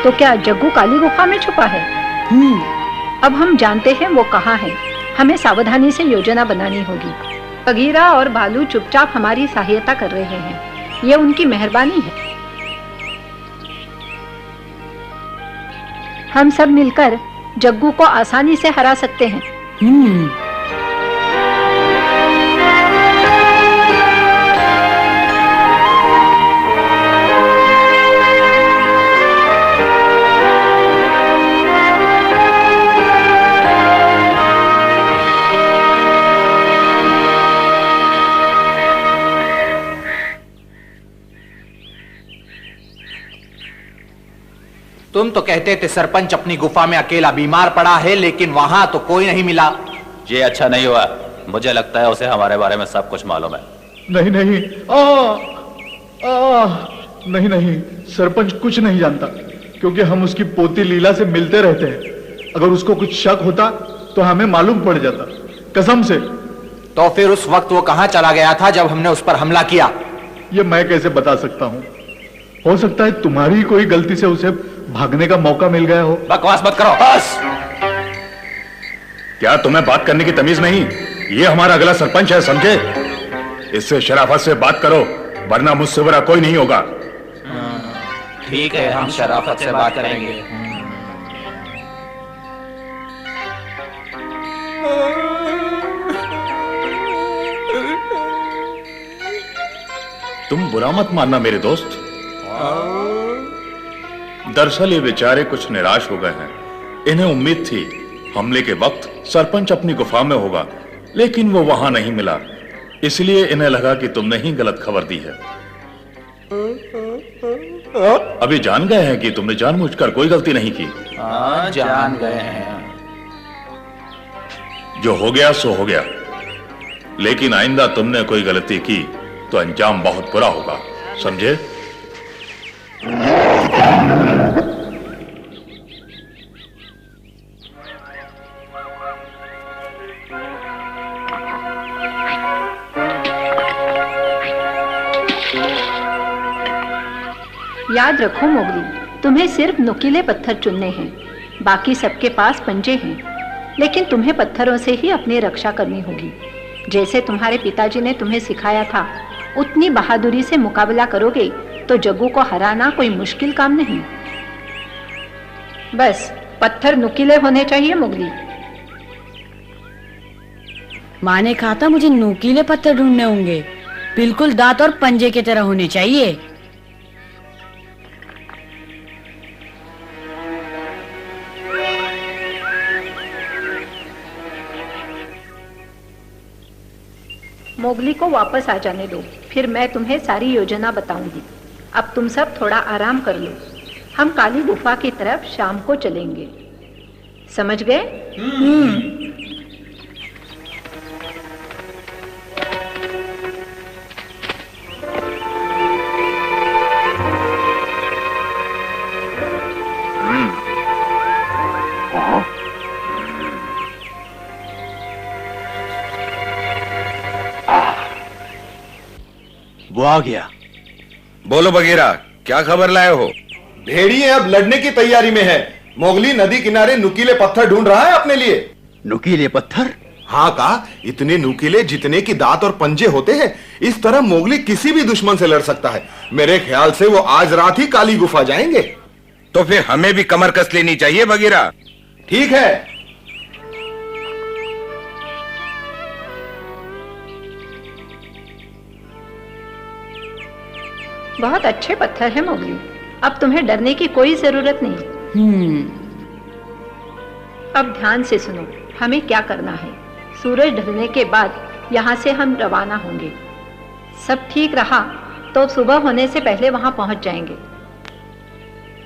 तो क्या जग्गू काली गुफा में छुपा है? अब हम जानते हैं वो कहाँ है। हमें सावधानी से योजना बनानी होगी। बगीरा और भालू चुपचाप हमारी सहायता कर रहे हैं, ये उनकी मेहरबानी है। हम सब मिलकर जग्गू को आसानी से हरा सकते हैं। तुम तो कहते थे सरपंच अपनी गुफा में अकेला बीमार पड़ा है, लेकिन वहां तो कोई नहीं मिला। ये अच्छा नहीं हुआ। मुझे लगता है उसे हमारे बारे में सब कुछ मालूम है। नहीं नहीं, नहीं नहीं, सरपंच कुछ नहीं जानता, क्योंकि हम उसकी पोती लीला से मिलते रहते हैं। अगर उसको कुछ शक होता तो हमें मालूम पड़ जाता, कसम से। तो फिर उस वक्त वो कहां चला गया था जब हमने उस पर हमला किया? ये मैं कैसे बता सकता हूँ। हो सकता है तुम्हारी कोई गलती से उसे भागने का मौका मिल गया हो। बकवास मत करो। बस। क्या तुम्हें बात करने की तमीज नहीं? ये हमारा अगला सरपंच है, समझे? इससे शराफत से बात करो, वरना मुझसे बुरा कोई नहीं होगा। ठीक है, हम शराफत से बात करेंगे। तुम बुरा मत मानना मेरे दोस्त। दरअसल ये बेचारे कुछ निराश हो गए हैं। इन्हें उम्मीद थी हमले के वक्त सरपंच अपनी गुफा में होगा, लेकिन वो वहां नहीं मिला। इसलिए इन्हें लगा कि तुमने ही गलत खबर दी है। अभी जान गए हैं कि तुमने जानबूझकर कोई गलती नहीं की। जान गए हैं। जो हो गया सो हो गया, लेकिन आइंदा तुमने कोई गलती की तो अंजाम बहुत बुरा होगा, समझे? याद रखो मोगली, तुम्हें सिर्फ नुकीले पत्थर चुनने हैं। बाकी सबके पास पंजे हैं, लेकिन तुम्हें पत्थरों से ही अपनी रक्षा करनी होगी। जैसे तुम्हारे पिताजी ने तुम्हें सिखाया था, उतनी बहादुरी से मुकाबला करोगे तो जग्गू को हराना कोई मुश्किल काम नहीं। बस पत्थर नुकीले होने चाहिए मोगली। माँ ने कहा था मुझे नुकीले पत्थर ढूंढने होंगे, बिल्कुल दांत और पंजे की तरह होने चाहिए। मोगली को वापस आ जाने दो, फिर मैं तुम्हें सारी योजना बताऊंगी। अब तुम सब थोड़ा आराम कर लो। हम काली गुफा की तरफ शाम को चलेंगे, समझ गए? वो आ गया। बोलो बगीरा, क्या खबर लाए हो? भेड़िए अब लड़ने की तैयारी में है। मोगली नदी किनारे नुकीले पत्थर ढूंढ रहा है अपने लिए। नुकीले पत्थर? हाँ कहा, इतने नुकीले जितने की दांत और पंजे होते हैं। इस तरह मोगली किसी भी दुश्मन से लड़ सकता है। मेरे ख्याल से वो आज रात ही काली गुफा जाएंगे। तो फिर हमें भी कमर कस लेनी चाहिए बगीरा। ठीक है। बहुत अच्छे पत्थर है मोगली, अब तुम्हें डरने की कोई जरूरत नहीं। अब ध्यान से सुनो, हमें क्या करना है। सूरज ढलने के बाद यहाँ से हम रवाना होंगे। सब ठीक रहा तो सुबह होने से पहले वहां पहुंच जाएंगे।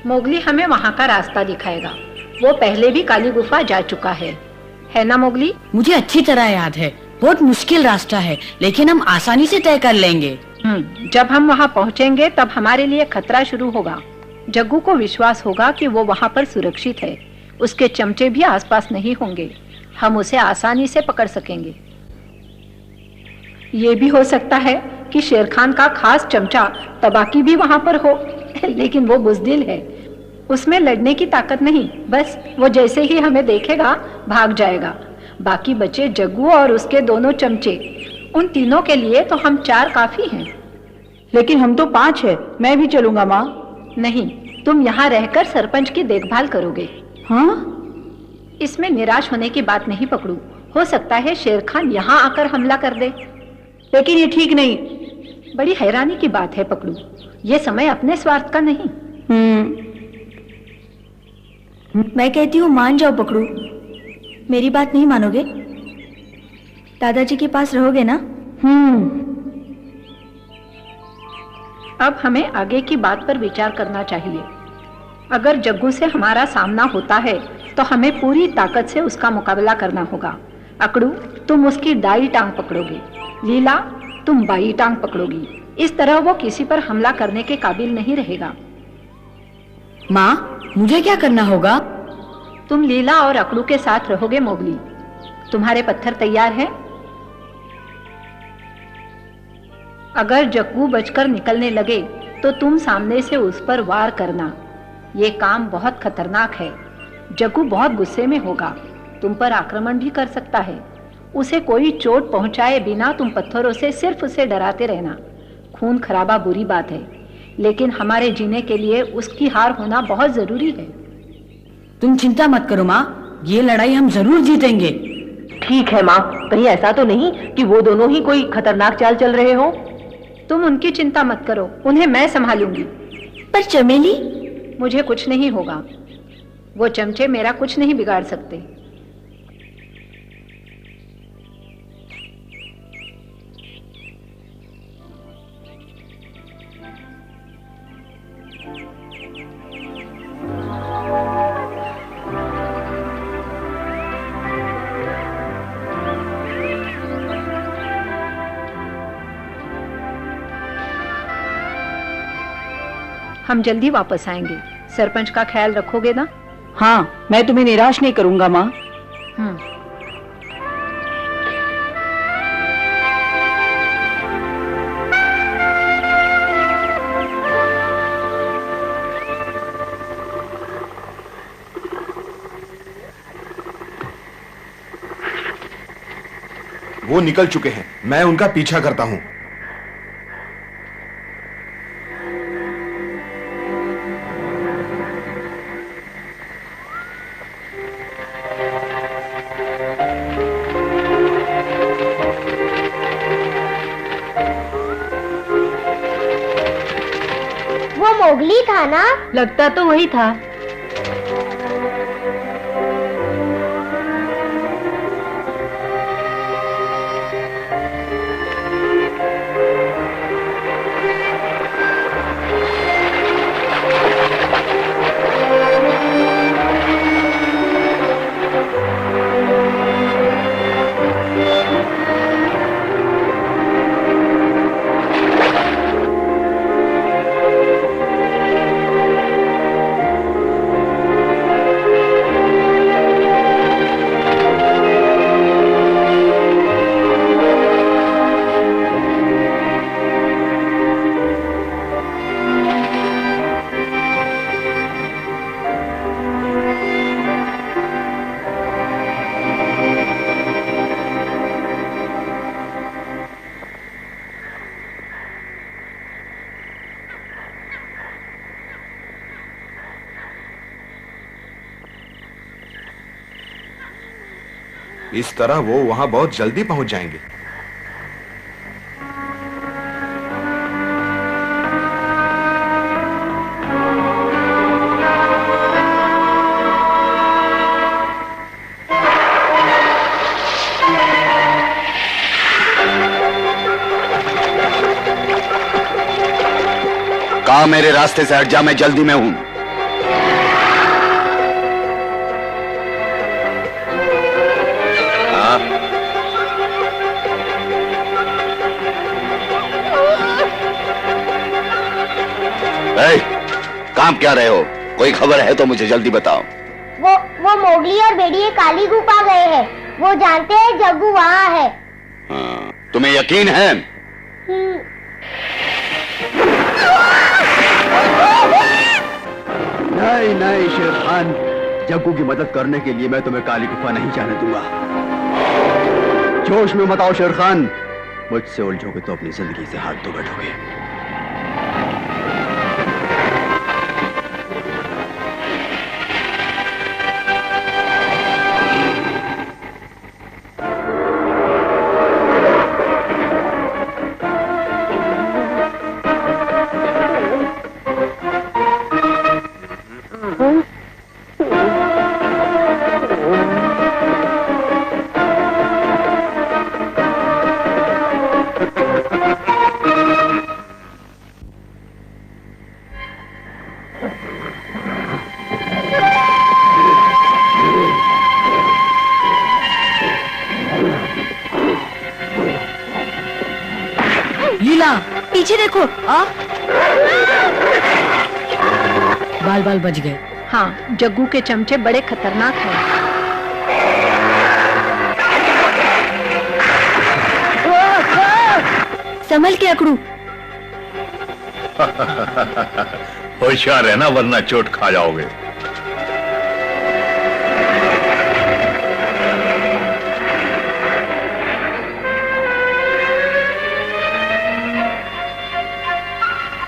मोगली हमें वहां का रास्ता दिखाएगा। वो पहले भी काली गुफा जा चुका है ना मोगली? मुझे अच्छी तरह याद है। बहुत मुश्किल रास्ता है, लेकिन हम आसानी से तय कर लेंगे। जब हम वहां पहुंचेंगे तब हमारे लिए खतरा शुरू होगा। जग्गू को विश्वास होगा कि वो वहां पर सुरक्षित है। उसके चमचे भी आसपास नहीं होंगे। हम उसे आसानी से पकड़ सकेंगे। ये भी हो सकता है कि शेर खान का खास चमचा तबाकी भी वहां पर हो, लेकिन वो बुज़दिल है। उसमें लड़ने की ताकत नहीं, बस वो जैसे ही हमें देखेगा भाग जाएगा। बाकी बचे जग्गू और उसके दोनों चमचे, उन तीनों के लिए तो हम 4 काफी हैं। लेकिन हम तो 5 है, मैं भी चलूंगा माँ। नहीं, तुम यहाँ रहकर सरपंच की देखभाल करोगे। हाँ? इसमें निराश होने की बात नहीं पकड़ू, हो सकता है शेर खान यहाँ आकर हमला कर दे। लेकिन ये ठीक नहीं। बड़ी हैरानी की बात है पकड़ू, ये समय अपने स्वार्थ का नहीं। मैं कहती हूँ मान जाओ पकड़ू, मेरी बात नहीं मानोगे? दादाजी के पास रहोगे ना? अब हमें आगे की बात पर विचार करना चाहिए। अगर जग्गू से हमारा सामना होता है तो हमें पूरी ताकत से उसका मुकाबला करना होगा। अकड़ू, तुम उसकी दाई टांग पकड़ोगी, लीला तुम बाई टांग पकड़ोगी। इस तरह वो किसी पर हमला करने के काबिल नहीं रहेगा। माँ, मुझे क्या करना होगा? तुम लीला और अकड़ू के साथ रहोगे मोगली। तुम्हारे पत्थर तैयार हैं? अगर जग्गू बचकर निकलने लगे तो तुम सामने से उस पर वार करना। ये काम बहुत खतरनाक है। जग्गू बहुत गुस्से में होगा, तुम पर आक्रमण भी कर सकता है। उसे कोई चोट पहुंचाए बिना तुम पत्थरों से सिर्फ उसे डराते रहना। खून खराबा बुरी बात है, लेकिन हमारे जीने के लिए उसकी हार होना बहुत जरूरी है। तुम चिंता मत करो माँ, ये लड़ाई हम जरूर जीतेंगे। ठीक है माँ, कहीं ऐसा तो नहीं कि वो दोनों ही कोई खतरनाक चाल चल रहे हो? तुम उनकी चिंता मत करो, उन्हें मैं संभालूंगी। पर चमेली? मुझे कुछ नहीं होगा, वो चमचे मेरा कुछ नहीं बिगाड़ सकते। हम जल्दी वापस आएंगे। सरपंच का ख्याल रखोगे ना? हाँ, मैं तुम्हें निराश नहीं करूंगा माँ। वो निकल चुके हैं, मैं उनका पीछा करता हूं। मोगली था ना? लगता तो वही था। इस तरह वो वहां बहुत जल्दी पहुंच जाएंगे। कहा मेरे रास्ते से हट जा, मैं जल्दी में हूं। काम क्या रहे हो? कोई खबर है तो मुझे जल्दी बताओ। वो मोगली और बेड़िए काली गुफा गए हैं। वो जानते हैं जग्गू वहाँ है। हाँ, तुम्हें यकीन है? नहीं। नहीं नहीं शेर खान, जग्गू की मदद करने के लिए मैं तुम्हें काली गुफा नहीं जाने दूंगा। जोश में मत आओ शेर खान, मुझसे उलझोगे तो अपनी जिंदगी से हाथ धो बैठोगे। पीछे देखो। बाल बाल बच गए। हाँ, जग्गू के चमचे बड़े खतरनाक हैं। संभल के अकड़ू। होशियार रहना वरना चोट खा जाओगे।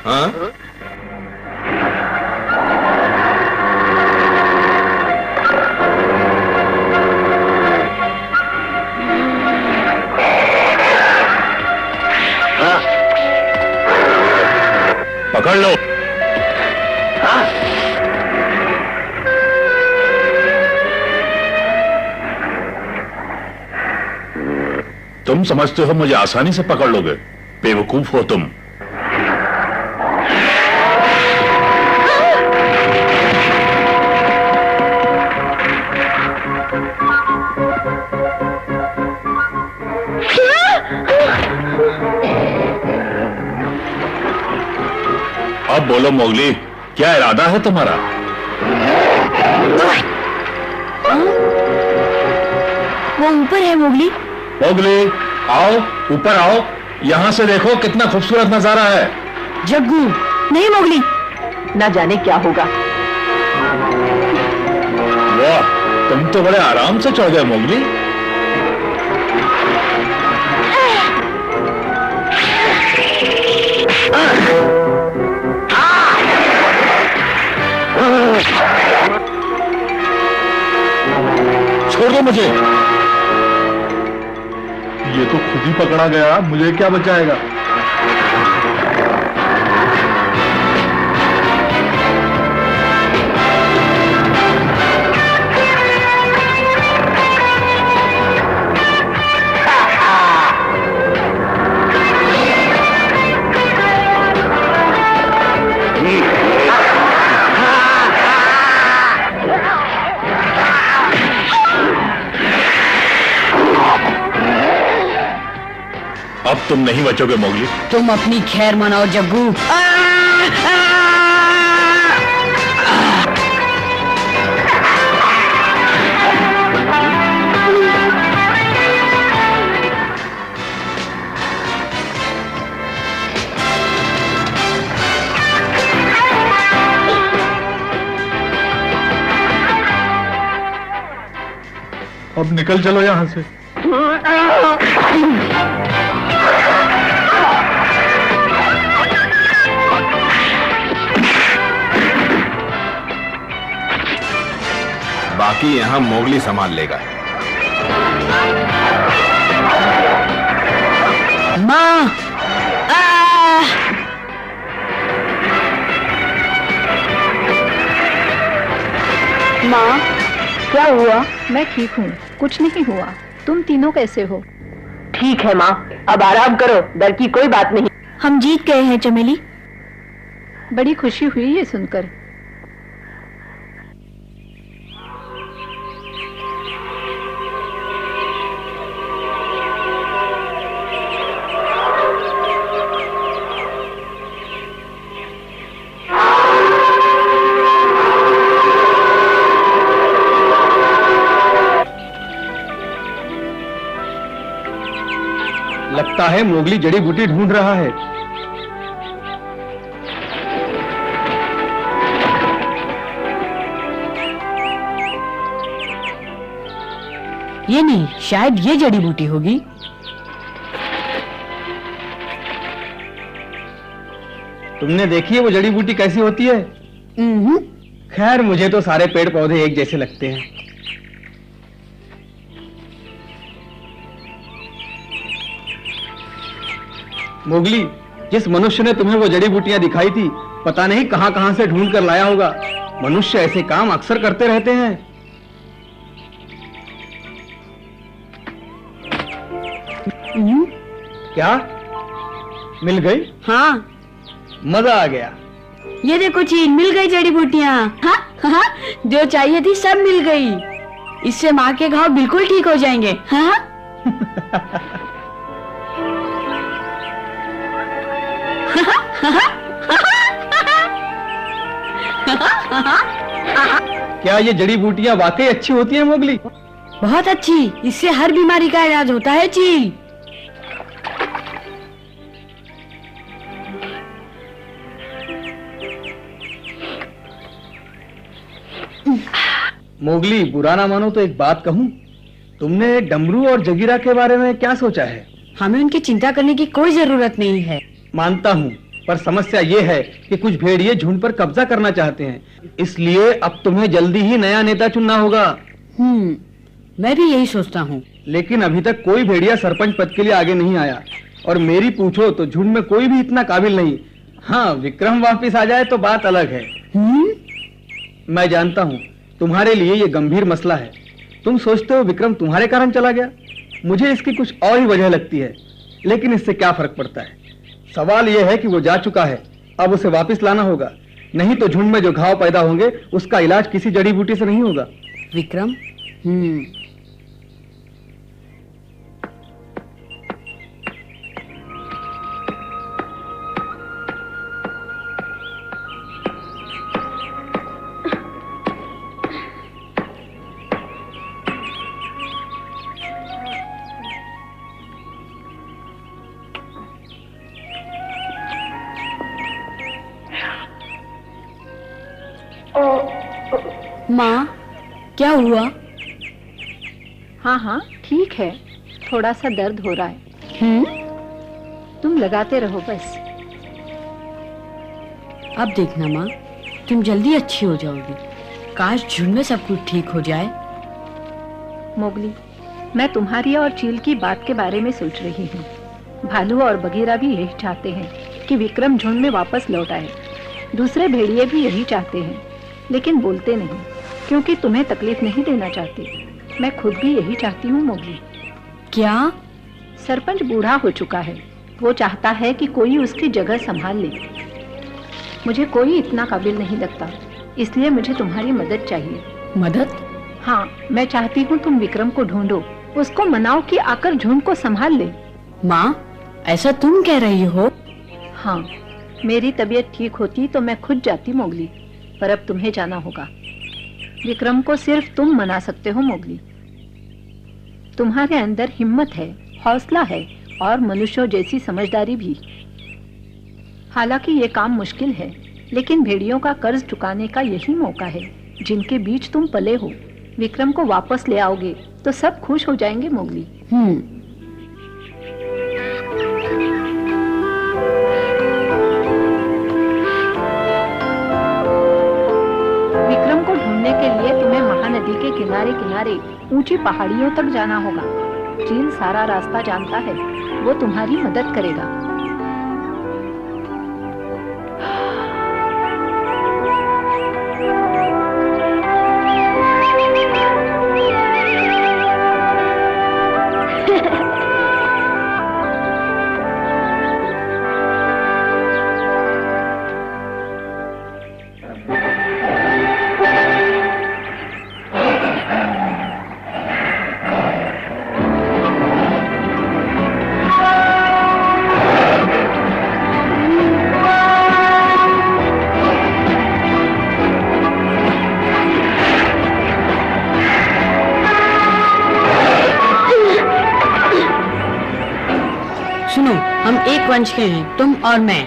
हाँ? पकड़ लो। तुम समझते हो मुझे आसानी से पकड़ लोगे? बेवकूफ हो तुम। अब बोलो मोगली, क्या इरादा है तुम्हारा? वो ऊपर है मोगली। मोगली आओ, ऊपर आओ, यहां से देखो कितना खूबसूरत नजारा है। जग्गू। नहीं मोगली। ना जाने क्या होगा। वाह, तुम तो बड़े आराम से चढ़ गए मोगली। छोड़ दो मुझे। ये तो खुद ही पकड़ा गया, मुझे क्या बचाएगा? अब तुम नहीं बचोगे मोगली। तुम अपनी खैर मनाओ जग्गू। अब निकल चलो यहां से। बाकी यहां मोगली संभाल लेगा। माँ। माँ, क्या हुआ? मैं ठीक हूँ, कुछ नहीं हुआ। तुम तीनों कैसे हो? ठीक है माँ, अब आराम करो, डर की कोई बात नहीं। हम जीत गए हैं चमेली। बड़ी खुशी हुई ये सुनकर। लगता है मोगली जड़ी बूटी ढूंढ रहा है। ये नहीं, शायद ये जड़ी बूटी होगी। तुमने देखी है वो जड़ी बूटी कैसी होती है? खैर मुझे तो सारे पेड़ पौधे एक जैसे लगते हैं। मोगली, जिस मनुष्य ने तुम्हें वो जड़ी बूटियां दिखाई थी, पता नहीं कहां कहां से ढूंढ कर लाया होगा। मनुष्य ऐसे काम अक्सर करते रहते हैं। क्या मिल गई? हाँ, मजा आ गया। ये देखो चीन, मिल गई जड़ी बूटियाँ। हाँ हाँ, जो चाहिए थी सब मिल गई। इससे माँ के घाव बिल्कुल ठीक हो जाएंगे। हाँ क्या ये जड़ी बूटियाँ वाकई अच्छी होती हैं मोगली? बहुत अच्छी, इससे हर बीमारी का इलाज होता है चील। मोगली, बुरा ना मानो तो एक बात कहूं, तुमने डमरू और जगीरा के बारे में क्या सोचा है? हमें उनकी चिंता करने की कोई जरूरत नहीं है। मानता हूं, पर समस्या ये है कि कुछ भेड़िए झुंड पर कब्जा करना चाहते हैं, इसलिए अब तुम्हें जल्दी ही नया नेता चुनना होगा। मैं भी यही सोचता हूँ। लेकिन अभी तक कोई भेड़िया सरपंच पद के लिए आगे नहीं आया, और मेरी पूछो तो झुंड में कोई भी इतना काबिल नहीं। हाँ, विक्रम वापिस आ जाए तो बात अलग है। मैं जानता हूँ तुम्हारे लिए ये गंभीर मसला है। तुम सोचते हो विक्रम तुम्हारे कारण चला गया, मुझे इसकी कुछ और ही वजह लगती है, लेकिन इससे क्या फर्क पड़ता है। सवाल यह है कि वो जा चुका है, अब उसे वापस लाना होगा, नहीं तो झुंड में जो घाव पैदा होंगे उसका इलाज किसी जड़ी बूटी से नहीं होगा। विक्रम, माँ, क्या हुआ? हाँ हाँ ठीक है, थोड़ा सा दर्द हो रहा है। तुम लगाते रहो बस। अब देखना माँ, तुम जल्दी अच्छी हो जाओगी। काश झुंड में सब कुछ ठीक हो जाए। मोगली, मैं तुम्हारी और चील की बात के बारे में सोच रही हूँ। भालू और बगीरा भी यही चाहते हैं कि विक्रम झुंड में वापस लौट आए। दूसरे भेड़िए भी यही चाहते हैं, लेकिन बोलते नहीं, क्योंकि तुम्हें तकलीफ नहीं देना चाहते। मैं खुद भी यही चाहती हूँ मोगली। क्या? सरपंच बूढ़ा हो चुका है, वो चाहता है कि कोई उसकी जगह संभाल ले। मुझे कोई इतना काबिल नहीं लगता, इसलिए मुझे तुम्हारी मदद चाहिए। मदद? हाँ, मैं चाहती हूँ तुम विक्रम को ढूंढो, उसको मनाओ कि आकर झुंड को संभाल ले। माँ, ऐसा तुम कह रही हो? हाँ, मेरी तबीयत ठीक होती तो मैं खुद जाती मोगली, पर अब तुम्हें जाना होगा। विक्रम को सिर्फ तुम मना सकते हो मोगली। तुम्हारे अंदर हिम्मत है, हौसला है और मनुष्यों जैसी समझदारी भी। हालांकि ये काम मुश्किल है, लेकिन भेड़ियों का कर्ज चुकाने का यही मौका है जिनके बीच तुम पले हो। विक्रम को वापस ले आओगे तो सब खुश हो जाएंगे मोगली। विक्रम को ढूंढने के लिए तुम्हें महानदी के किनारे किनारे ऊंची पहाड़ियों तक जाना होगा। चील सारा रास्ता जानता है, वो तुम्हारी मदद करेगा। सुनो, हम एक वंश के हैं, तुम और मैं।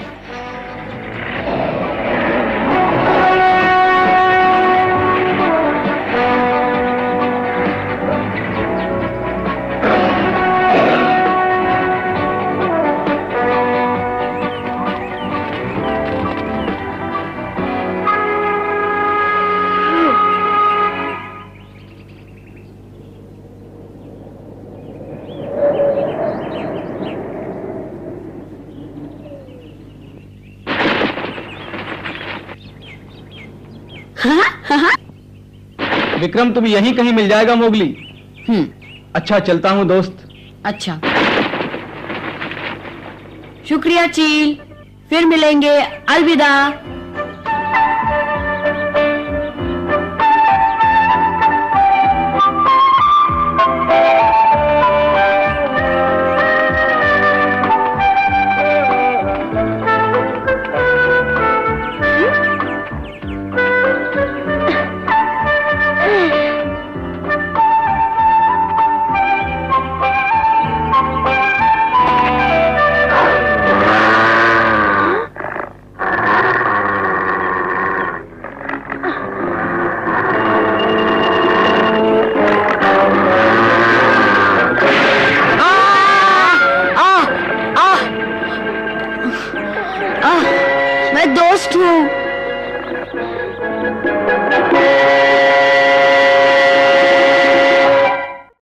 विक्रम तुम्हें यहीं कहीं मिल जाएगा मोगली। अच्छा चलता हूँ दोस्त। अच्छा, शुक्रिया चील, फिर मिलेंगे, अलविदा। मैं दोस्त हूँ।